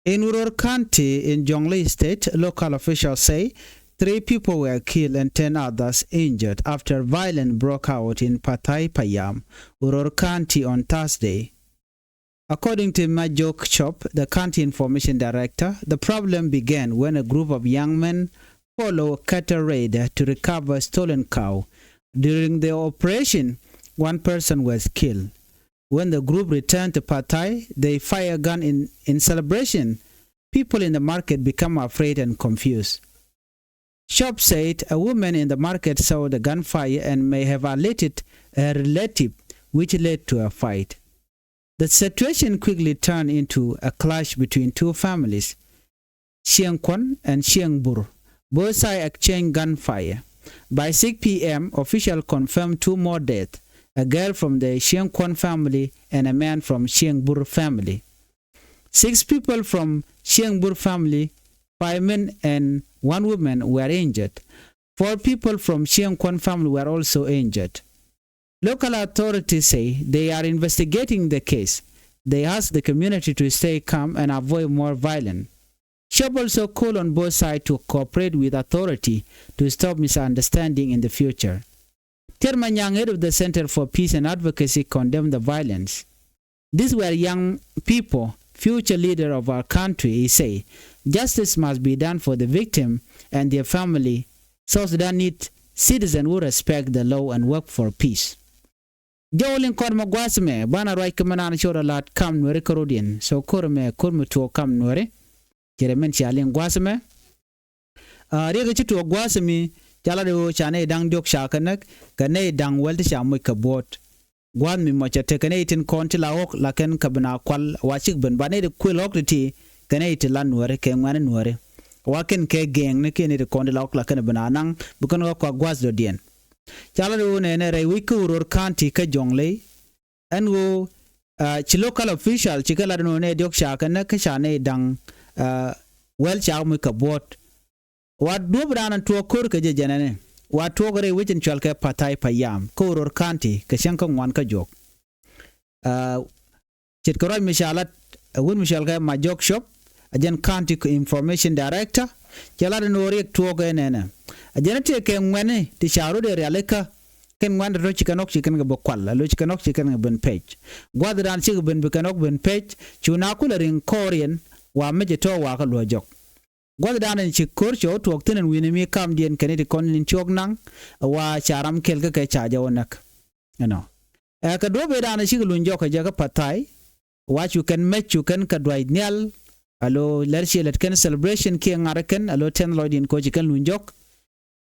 In Nuer County in Jonglei State, local officials say 3 people were killed and 10 others injured after violence broke out in Patai Payam, Nuer County on Thursday. According to Majok Chop, the county information director, the problem began when a group of young men followed a cattle raid to recover a stolen cow. During the operation, one person was killed. When the group returned to Patai, they fired a gun in celebration. People in the market become afraid and confused. Shop said a woman in the market saw the gunfire and may have alerted a relative, which led to a fight. The situation quickly turned into a clash between 2 families, Siang Kwan and Siang Bur. Both sides exchanged gunfire. By 6 p.m., officials confirmed 2 more deaths, a girl from the Siang Kwan family and a man from Siang Bur family. 6 people from Siang Bur family, 5 men and 1 woman were injured. 4 people from Siang Kwan family were also injured. Local authorities say they are investigating the case. They ask the community to stay calm and avoid more violence. Shop also called on both sides to cooperate with authority to stop misunderstanding in the future. Termanyang, head of the Center for Peace and Advocacy, condemned the violence. These were young people, future leader of our country, he said. Justice must be done for the victim and their family. South Sudan needs citizens who respect the law and work for peace. Jolin korma gwasme bana roi kamanan shora lat kam Nuer Karodian so korme to kam Nuer jeremen chalin gwasme rega chitu gwasmi chala de chane dang jok shakanak kane dang welde shamu kabot gwan mi mocha te kane tin konti la ok la ken kabna kwal wachik ben bane de kwil ok ti kane it lan Nuer ke ngwane Nuer waken ke geng ne kene de konti la ok la ken bananang bukan ko gwas do dien chala do ne re wiku Nuer County ka Jonglei and wo chi local official chikala no ne jok shakanak ka shane dang wel chamu kabot wa dobran to kor ka je janane wa to gore wichin chal ka Patai Payam ko Nuer County ka shanka ngwan ka jok chit koroy mishalat won mishal ka Majok Shop ajen county information director chala no rek to go nene ajena te ke ngwane ti sharu de realeka ken ngwan ro chikanok chikan ga bokwal lo chikanok chikan ga ben page gwadran chik ben bikanok ben page chuna kula ring korean wa meje to wa ka lo jok gwadran chik kor cho to tenen wini mi kam dien keneti konlin chok nang wa charam kel ka chaja wonak ka do be dan chik lun jok ja ka Patai wa chu ken me chu ken ka dwai nyal alo lerchi let ken celebration ki ngaraken alo 10 lodin ko chikan lun jok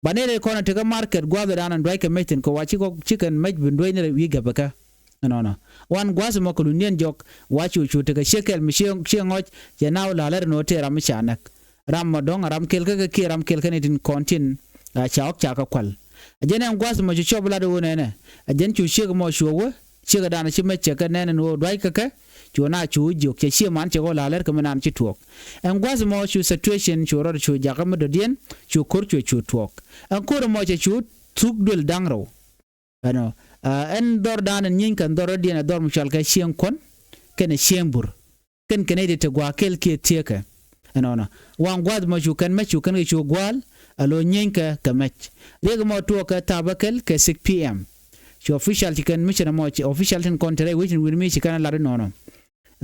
banere kona tega market gwadran and dwai ka metin ko wa chiko chicken mej bindoi ne wi gabaka wan gwas mo kolunien jok wa chu tega shekel mi shengoj je naw la ler no te ram chanak ram modong ram kel ka ki ram kel kan din kontin chaok chaka kwal ajene gwas mo chu bla do ne ajen chu sheg mo showo shega dana chi me cheka ne no dwai ka chuna chu jok che chi man che go la ler ka man chi tuok en gwas mo chu situation chu ro chu jaka mo do dien chu kor chu tuok en kor mo che chu tuk dul dangro en dor dan nyin kan dor dien dor mo chal ka Siang Kon ken Siang ken de te gwa kel ki tieka wan gwad mo chu kan me chu kan chu gwal alo nyin ka mech reg mo to ka tabakel ke 6 pm chu official chicken mission mo official tin kontre which will me chicken la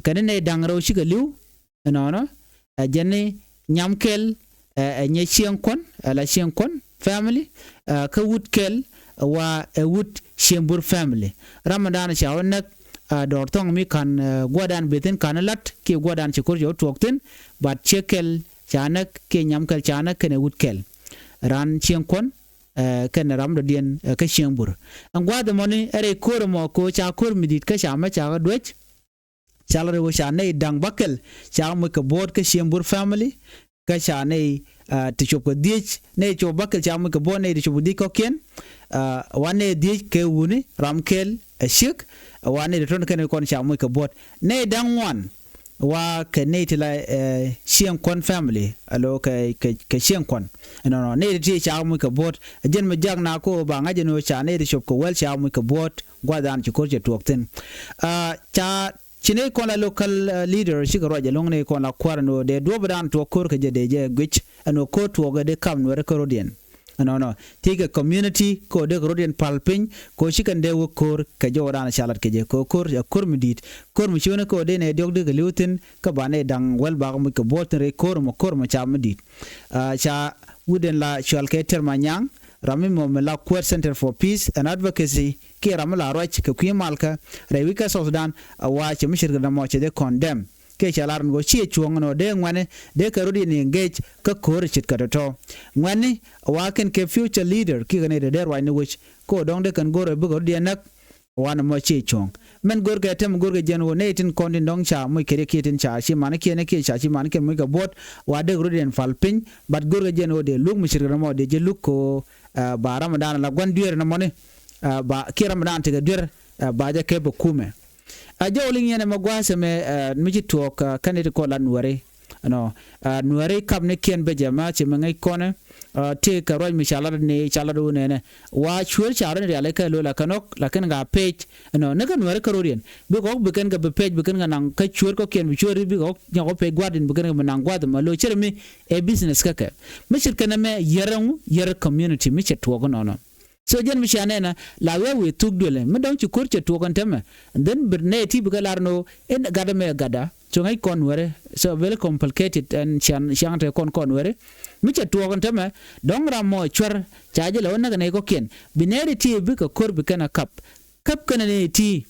kanene dangro shiga liu jenne nyamkel nye Siang Kon la Siang Kon family ka wutkel wa wut Siang Bur family ramadan chawonak dortong mi kan gwadan betin kanalat ki gwadan chikur jo tokten bat chekel chanak ke nyamkel chanak kene wutkel ran Siang Kon ken ram do dien ka Siang Bur an gwada moni ere kormo ko cha kor midit ka chama cha dwech chalare wo shane dang bakel chamu ka board ka Siang Bur family ka shane ti chop ko dich ne chop bakel chamu ka bone ti chop di ko ken wane dich ke wuni ramkel shik wane ton ken kon chamu ka board ne dang wan wa ke ne ti la Siang Kon family alo ka Siang Kon ne ti chamu ka board jen me jag na ko ba ngaje no shane ti chop ko wel chamu ka board gwadan ti ko je tokten cha chine kon la local leader shi garo je long ne kon la kwarno de do badan to kor ke je de je gwich ano ko to ga de kam no rekorodian no tiga community ko de rodien palpin ko shi kan de kor ke jo ran shalat ke je ko kor ya kor midit kor mu shone ko de ne dog de lutin ka bane dang wel ba mu ke botre kor mo cha midit cha wuden la shal ke termanyang rami mo la Quer Center for Peace and Advocacy ke ramala roch ke kuimalka rewika Sudan wa che mishir da mo che de condemn ke chalar ngo chi chuong no de ngwane de karodi ni engage ka kor chit ka to ngwane wa ken ke future leader ki gane de der wa ni which ko dong de kan gore bu gor de nak wan mo chi chuong men gor ga tem gor ga jen wo ne tin kon din dong cha mo kere ke tin cha shi man ke ne ke cha shi man ke mo ga bot wa de rodi en falpin but gor ga jen wo de lug mishir ga mo de je lug ko ba ramadan la gwan duer na mo ne ba ki ramadan te ga duer ba ja ke bu kume a jawling yene magwase me miji tok kanite ko lan nuere no nuere kam ne ken be jama che mengai kone te ka roj mi chala ne chala do ne wa chwer chara ne ale ka lo la kanok la ken ga page no ne ka nuere ka rodien bi ko be ken ga be page be ken ga nan ka chwer ko ken bi chwer bi ko nya ko pe gwadin be ken ga nan gwad ma lo chere mi e business ka ka mi chir ken me yer community mi che to go no so jen mi chanena la we tuk dole mi don ci kurche to kan teme then berne ti bi galarno en gada me gada so ngai kon were so very complicated and chante kon were mi che to kan teme don ramo chwer chaje lo na ne ko ken bineri ti bi ko kor bi kana kap kana ne ti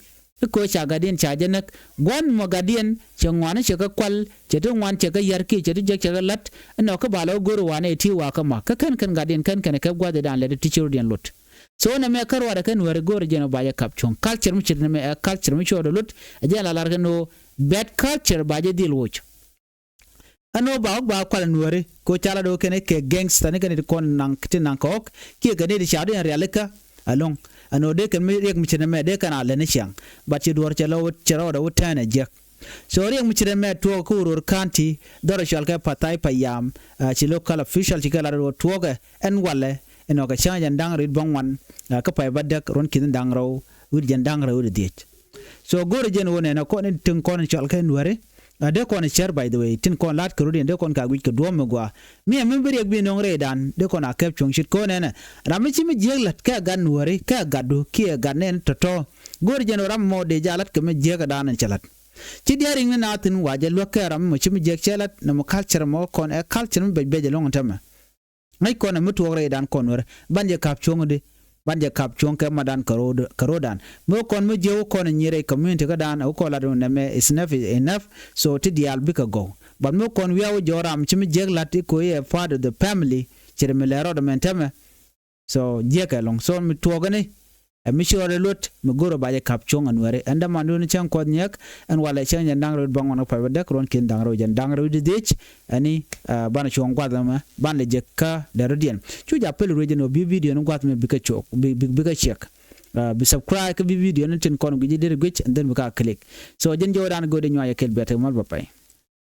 ko cha gadien chaje nak gon mo gadien changwana che ka kwal che to wan che ka yarki che je che lat no ka balo goro wane ti wa ka ma ka kan gadien kan ka gwade dan le teacher den lot so na me karwa da kan wari gor jeno baje kapchon culture mu chirne me culture mu chodo lut ajala larga no bad culture baje dil woch ano ba kwala nuare ko chala do kene ke gangster ne kan kon nang tin nang kok ki ga de shadu en realika along ano de kan me rek mu chirne me de kan ale ne chang ba chi dor chalo chero da wutane je so rek mu chirne me to ko ror kanti dor shal ka patai payam chi local official chi kala do to ga en wale eno ka cha jandang rid bangwan ka pay badak ron kin dang raw wid jandang raw de det so gore jen wona na ko tin kon chal ka nuare de kon share by the way tin kon lat ko de kon ka gwi ko do me gwa mi beri bi non re dan de kon akep chung shit ko ne rami chi mi jeglat ka gan nuare ka gadu ki ga nen toto gore jen ram mo de jalat ke me jega dan chalat ci diari ni na tin waje lo ka ram mo chi mi jeg chalat na mo culture mo kon e culture mi be long tama ngai kona mutu ore dan konwer banje kapchong de banje kapchong ka madan karodan mo kon mo jewo kon nyire community ka dan o ko la do neme is enough so ti dial bika go but mo kon wiawo joram chimi jeglati ko ye father the family chire melero de mentame so jeka long so mi togane a mi shore lot mi goro baje kapchong anware anda manu ni chan ko nyak an wala chan ndang ro bangono pa dak ron kin dang ro jan dang ro de dich ani bana chong kwadama ban le jekka de rodien chu ja pel ro jeno bi video no kwat me bika chok bika check bi subscribe ka bi video no tin kon gi de gwich and then bika click so jen jodan go de nyaa kel beta mal ba pay